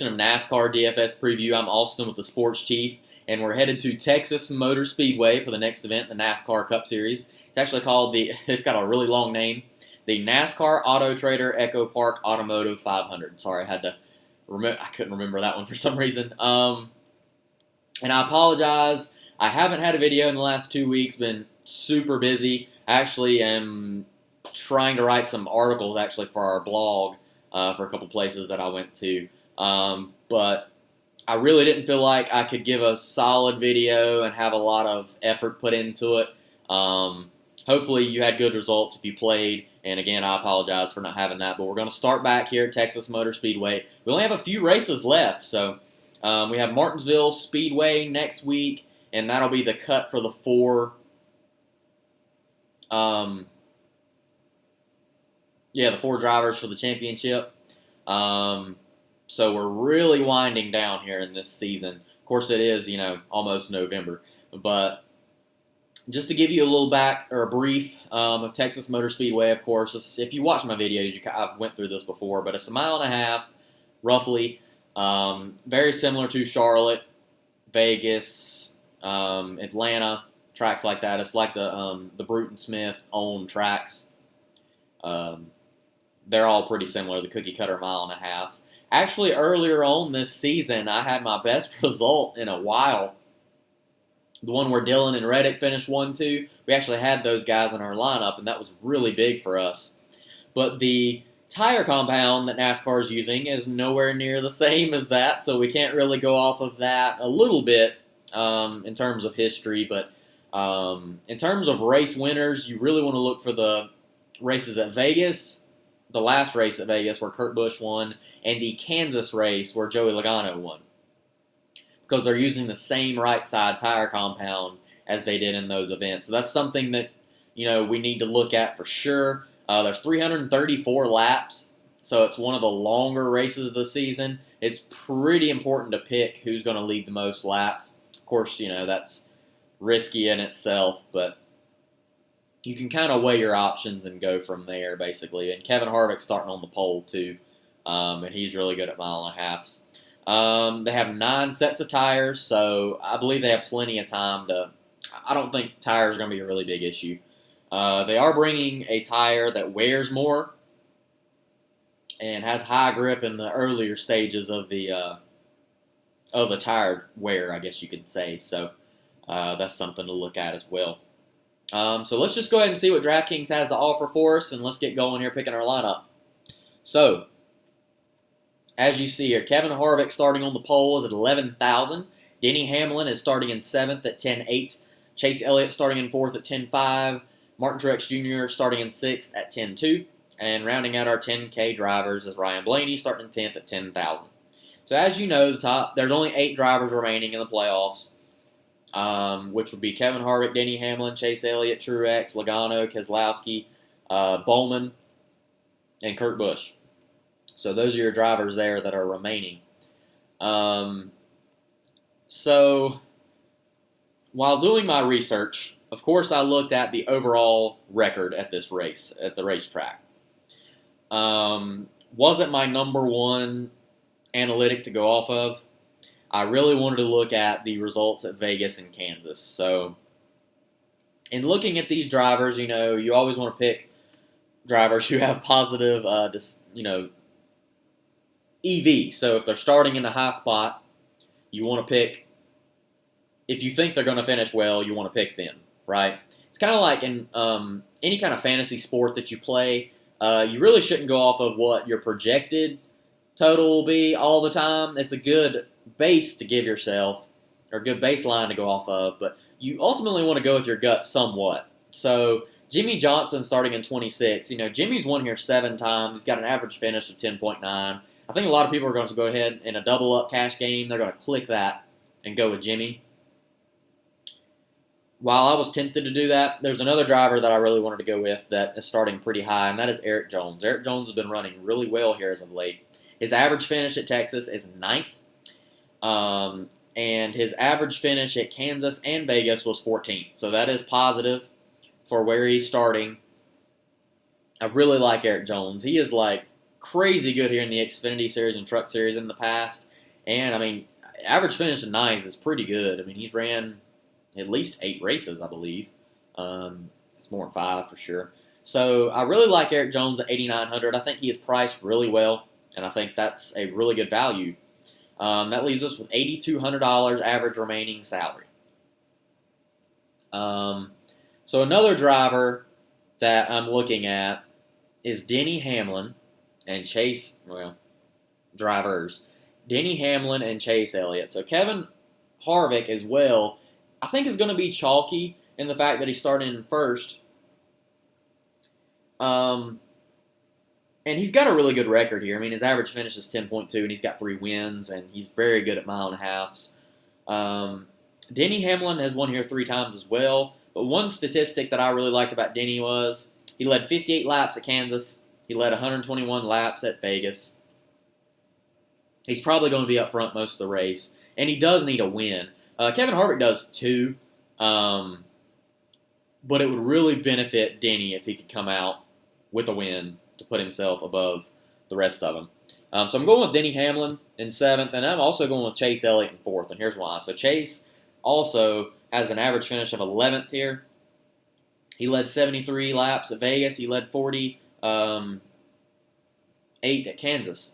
Of NASCAR DFS preview. I'm AustYn with the Sports Chief, and we're headed to Texas Motor Speedway for the next event, the NASCAR Cup Series. It's actually called it's got a really long name, the NASCAR Autotrader EchoPark Automotive 500. Sorry, I couldn't remember that one for some reason. And I apologize. I haven't had a video in the last 2 weeks. Been super busy. I actually am trying to write some articles actually for our blog for a couple places that I went to. But I really didn't feel like I could give a solid video and have a lot of effort put into it. Hopefully you had good results if you played, and again, I apologize for not having that, but we're going to start back here at Texas Motor Speedway. We only have a few races left, so we have Martinsville Speedway next week, and that'll be the cut for the four drivers for the championship. So we're really winding down here in this season. Of course, it is, almost November. But just to give you a little brief of Texas Motor Speedway, of course, if you watch my videos, I've went through this before, but it's 1.5 miles, roughly. Very similar to Charlotte, Vegas, Atlanta, tracks like that. It's like the Bruton Smith owned tracks. They're all pretty similar, the cookie cutter 1.5 miles. Actually, earlier on this season, I had my best result in a while. The one where Dillon and Reddick finished 1-2. We actually had those guys in our lineup, and that was really big for us. But the tire compound that NASCAR is using is nowhere near the same as that, so we can't really go off of that a little bit in terms of history. But in terms of race winners, you really want to look for the races at Vegas, the last race at Vegas where Kurt Busch won, and the Kansas race where Joey Logano won, because they're using the same right side tire compound as they did in those events. So that's something that we need to look at for sure. There's 334 laps, so it's one of the longer races of the season. It's pretty important to pick who's going to lead the most laps. Of course, that's risky in itself, but you can kind of weigh your options and go from there, basically. And Kevin Harvick's starting on the pole, too, and he's really good at 1.5 miles. They have 9 sets of tires, so I believe they have plenty of time to... I don't think tires are going to be a really big issue. They are bringing a tire that wears more and has high grip in the earlier stages of the tire wear, I guess you could say. So that's something to look at as well. So let's just go ahead and see what DraftKings has to offer for us, and let's get going here picking our lineup. So, as you see here, Kevin Harvick starting on the pole is at 11,000. Denny Hamlin is starting in 7th at 10.8. Chase Elliott starting in 4th at 10.5. Martin Truex Jr. starting in 6th at 10.2. And rounding out our 10K drivers is Ryan Blaney starting in 10th at 10,000. So as you know, there's only 8 drivers remaining in the playoffs. Which would be Kevin Harvick, Denny Hamlin, Chase Elliott, Truex, Logano, Keselowski, Bowman, and Kurt Busch. So those are your drivers there that are remaining. So while doing my research, of course I looked at the overall record at this race, at the racetrack. Wasn't my number one analytic to go off of. I really wanted to look at the results at Vegas and Kansas. So, in looking at these drivers, you always want to pick drivers who have positive, EV. So, if they're starting in a high spot, you want to pick, if you think they're going to finish well, you want to pick them, right? It's kind of like in any kind of fantasy sport that you play. You really shouldn't go off of what your projected total will be all the time. It's a good base to give yourself, or a good baseline to go off of, but you ultimately want to go with your gut somewhat. So Jimmy Johnson starting in 26, Jimmy's won here 7 times. He's got an average finish of 10.9. I think a lot of people are going to go ahead in a double up cash game. They're going to click that and go with Jimmy. While I was tempted to do that, there's another driver that I really wanted to go with that is starting pretty high, and that is Eric Jones. Eric Jones has been running really well here as of late. His average finish at Texas is 9th. And his average finish at Kansas and Vegas was 14th. So that is positive for where he's starting. I really like Eric Jones. He is crazy good here in the Xfinity Series and Truck Series in the past. And, I mean, average finish in ninth is pretty good. I mean, he's ran at least 8 races, I believe. It's more than 5 for sure. So I really like Eric Jones at 8,900. I think he is priced really well, and I think that's a really good value. That leaves us with $8,200 average remaining salary. So another driver that I'm looking at is Denny Hamlin and Chase, drivers. Denny Hamlin and Chase Elliott. So Kevin Harvick as well, I think is going to be chalky in the fact that he's starting in first. And he's got a really good record here. I mean, his average finish is 10.2, and he's got 3 wins, and he's very good at mile-and-a-halves. Denny Hamlin has won here 3 times as well. But one statistic that I really liked about Denny was he led 58 laps at Kansas. He led 121 laps at Vegas. He's probably going to be up front most of the race, and he does need a win. Kevin Harvick does too, but it would really benefit Denny if he could come out with a win to put himself above the rest of them. So I'm going with Denny Hamlin in 7th, and I'm also going with Chase Elliott in 4th, and here's why. So Chase also has an average finish of 11th here. He led 73 laps at Vegas. He led 48 at Kansas.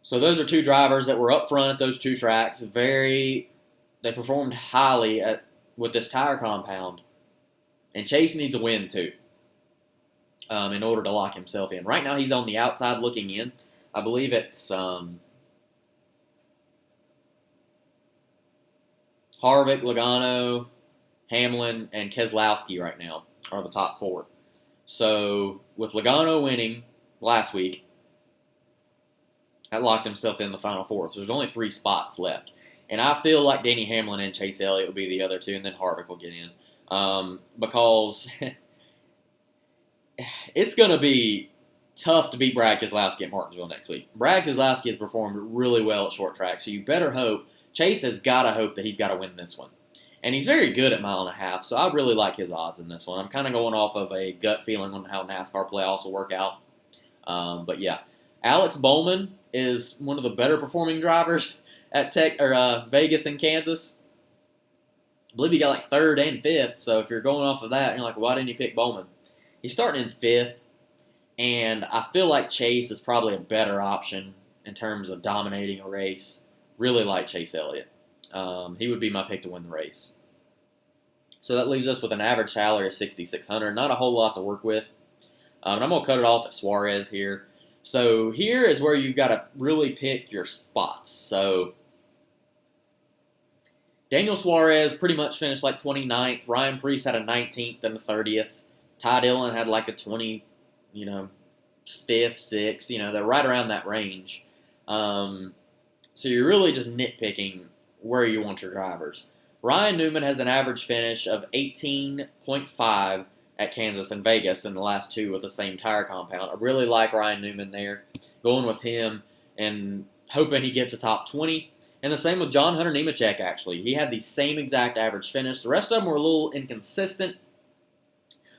So those are 2 drivers that were up front at those 2 tracks. They performed highly with this tire compound. And Chase needs a win too in order to lock himself in. Right now he's on the outside looking in. I believe it's Harvick, Logano, Hamlin, and Keselowski right now are the top 4. So with Logano winning last week, that locked himself in the final 4. So there's only 3 spots left. And I feel like Denny Hamlin and Chase Elliott will be the other 2, and then Harvick will get in. Because it's going to be tough to beat Brad Keselowski at Martinsville next week. Brad Keselowski has performed really well at short track, so you better hope. Chase has got to hope that he's got to win this one. And he's very good at mile-and-a-half, so I really like his odds in this one. I'm kind of going off of a gut feeling on how NASCAR playoffs will work out. But yeah, Alex Bowman is one of the better performing drivers at Vegas and Kansas. I believe he got like 3rd and 5th, so if you're going off of that, you're like, why didn't you pick Bowman? He's starting in 5th, and I feel like Chase is probably a better option in terms of dominating a race. Really like Chase Elliott. He would be my pick to win the race. So that leaves us with an average salary of $6,600. Not a whole lot to work with. And I'm going to cut it off at Suarez here. So here is where you've got to really pick your spots. So Daniel Suarez pretty much finished like 29th. Ryan Preece had a 19th and a 30th. Ty Dillon had like a 5th, 6th. They're right around that range. So you're really just nitpicking where you want your drivers. Ryan Newman has an average finish of 18.5 at Kansas and Vegas in the last 2 with the same tire compound. I really like Ryan Newman there. Going with him and hoping he gets a top 20. And the same with John Hunter Nemechek, actually. He had the same exact average finish. The rest of them were a little inconsistent.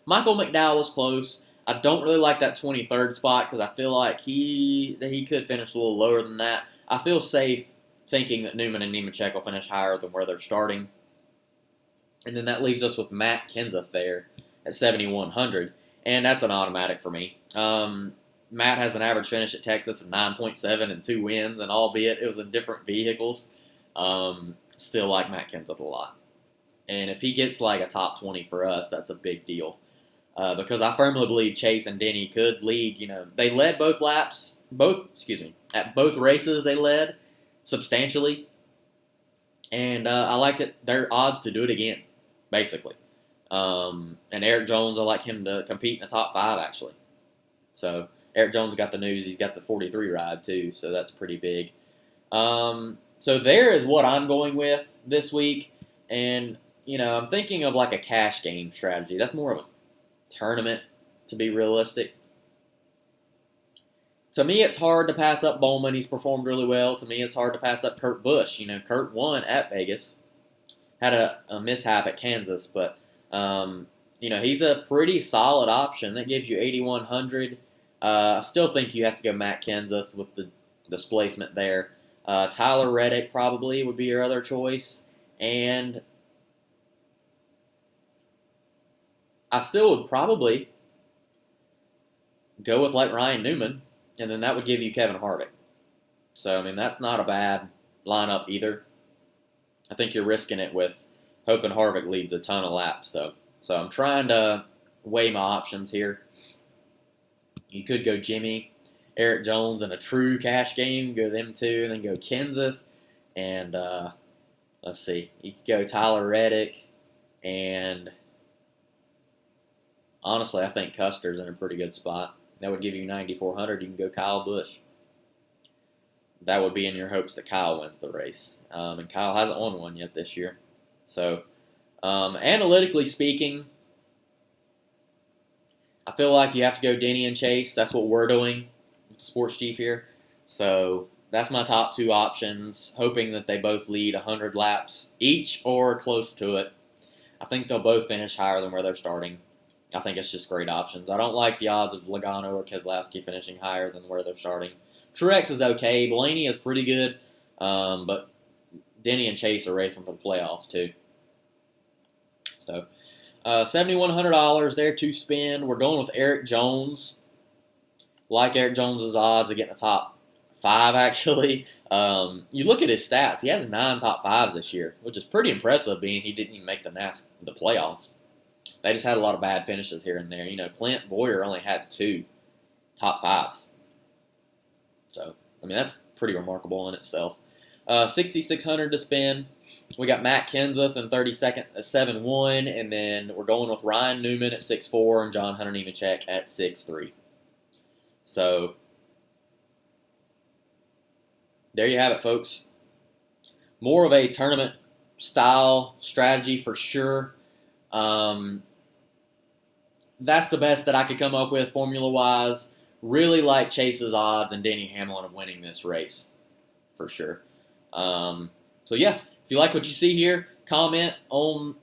Michael McDowell was close. I don't really like that 23rd spot because I feel like he could finish a little lower than that. I feel safe thinking that Newman and Nemechek will finish higher than where they're starting. And then that leaves us with Matt Kenseth there at 7,100. And that's an automatic for me. Matt has an average finish at Texas of 9.7 and 2 wins, and albeit it was in different vehicles, still like Matt Kenseth a lot. And if he gets like a top 20 for us, that's a big deal. Because I firmly believe Chase and Denny could lead. They led both laps, at both races they led substantially. And I like it. Their odds to do it again, basically. And Eric Jones, I like him to compete in the top 5, actually. So Eric Jones got the news. He's got the 43 ride, too, so that's pretty big. So there is what I'm going with this week. And, I'm thinking of like a cash game strategy. That's more of a tournament, to be realistic. To me, it's hard to pass up Bowman. He's performed really well. To me, it's hard to pass up Kurt Busch. Kurt won at Vegas. Had a mishap at Kansas, but, he's a pretty solid option. That gives you 8,100. I still think you have to go Matt Kenseth with the displacement there. Tyler Reddick probably would be your other choice. And I still would probably go with like Ryan Newman, and then that would give you Kevin Harvick. So, I mean, that's not a bad lineup either. I think you're risking it with hoping Harvick leads a ton of laps, though. So I'm trying to weigh my options here. You could go Jimmy, Eric Jones in a true cash game, go them two, and then go Kinsey. And let's see, you could go Tyler Reddick, and honestly, I think Custer's in a pretty good spot. That would give you 9,400. You can go Kyle Busch. That would be in your hopes that Kyle wins the race. And Kyle hasn't won one yet this year. So, analytically speaking, I feel like you have to go Denny and Chase. That's what we're doing with the Sports Chief here. So, that's my top two options, hoping that they both lead 100 laps each or close to it. I think they'll both finish higher than where they're starting. I think it's just great options. I don't like the odds of Logano or Keselowski finishing higher than where they're starting. Truex is okay. Blaney is pretty good. But Denny and Chase are racing for the playoffs, too. So, $7,100 there to spend. We're going with Eric Jones. Like Eric Jones' odds of getting a top 5, actually. You look at his stats. He has 9 top 5s this year, which is pretty impressive, being he didn't even make the playoffs. They just had a lot of bad finishes here and there. You know, Clint Boyer only had 2 top 5s. So, I mean, that's pretty remarkable in itself. $6,600 to spend. We got Matt Kenseth in 32nd at 7-1, and then we're going with Ryan Newman at 6-4 and John Hunter Nemechek at 6-3. So, there you have it, folks. More of a tournament-style strategy for sure. That's the best that I could come up with formula-wise. Really like Chase's odds and Denny Hamlin of winning this race, for sure. So yeah, if you like what you see here, comment on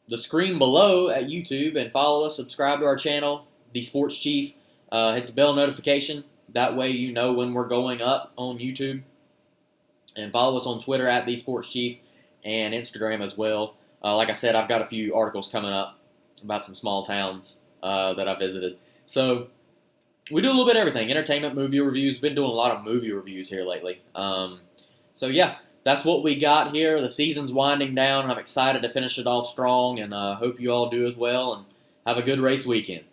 the screen below at YouTube and follow us, subscribe to our channel, The Sports Chief. Hit the bell notification. That way you know when we're going up on YouTube. And follow us on Twitter at The Sports Chief and Instagram as well. Like I said, I've got a few articles coming up about some small towns that I visited. So we do a little bit of everything. Entertainment, movie reviews. Been doing a lot of movie reviews here lately. So yeah, that's what we got here. The season's winding down, and I'm excited to finish it off strong, and hope you all do as well, and have a good race weekend.